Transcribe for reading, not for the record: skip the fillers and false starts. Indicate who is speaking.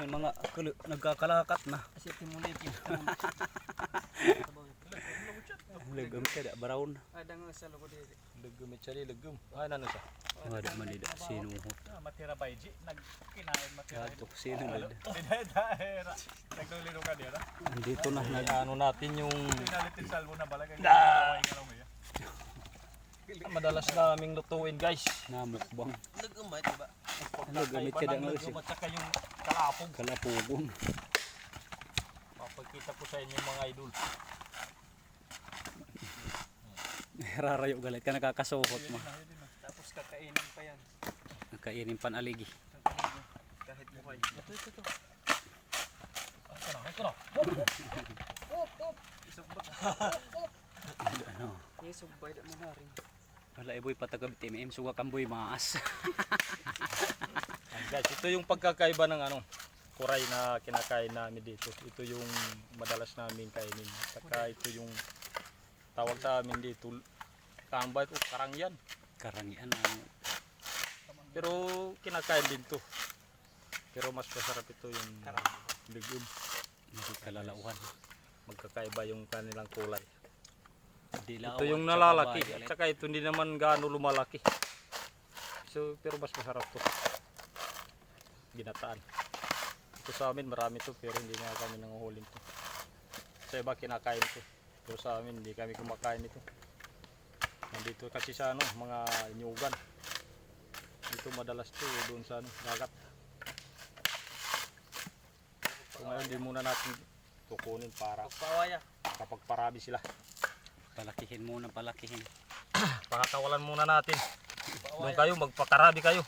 Speaker 1: may mga nagkakalakat na.
Speaker 2: Kasi timulit yun.
Speaker 1: Legum kada brown.
Speaker 2: Ada nga sa lugo dito.
Speaker 3: Legum chali legum. Ano siya?
Speaker 1: Wala man nila sinuhot.
Speaker 4: Matira bayji nagkinain matira.
Speaker 1: Kadto sino nila.
Speaker 4: Dahera. Nagluliro ka dira.
Speaker 1: Dito na
Speaker 3: Ano natin yung
Speaker 4: Pinalitin salvo na balagay.
Speaker 3: madalas naming lutuin guys.
Speaker 1: namukbang.
Speaker 2: Lugum ba diba?
Speaker 1: Legum kada nga
Speaker 3: Legum at saka yung kalapog.
Speaker 1: kalapugong.
Speaker 3: Papagkita ko sa inyo mga idol.
Speaker 1: Rarayo galit ka nakakasuhot mo.
Speaker 2: Tapos kakainin pa yan.
Speaker 1: Nakainin panaligi.
Speaker 2: Kahit mukha. Ito.
Speaker 3: Ito na.
Speaker 1: Ano?
Speaker 2: Yes, sugbay da mo na rin.
Speaker 1: Wala iboy patagab TMM suga kamboy maas.
Speaker 3: Guys, ito yung pagkakaiba ng kuray na kinakain namin dito. Ito yung madalas namin kainin. Saka ito yung tawag sa amin dito kambay o karangyan.
Speaker 1: Karangian ang
Speaker 3: Pero kinakain din to. Pero mas masarap ito yung legum.
Speaker 1: hindi kalalauhan.
Speaker 3: Magkakaiba yung kanilang kulay.
Speaker 1: Dilaw
Speaker 3: Ito yung
Speaker 1: at saka
Speaker 3: nalalaki.
Speaker 1: violet.
Speaker 3: At saka ito hindi naman gaano lumalaki. So, pero mas masarap to. Ginataan. Ito sa amin marami to pero hindi nga kami nanguhulin to. Sa iba kinakain to. Pero sa amin hindi kami kumakain ito. Nandito kasi sa mga inyugan. Dito madalas to doon sa dagat. So ngayon di muna natin kukunin para
Speaker 2: Pawaya.
Speaker 3: kapag parami sila.
Speaker 1: Palakihin muna, palakihin.
Speaker 3: Pakakawalan muna natin. Doon kayo magpakarabi kayo.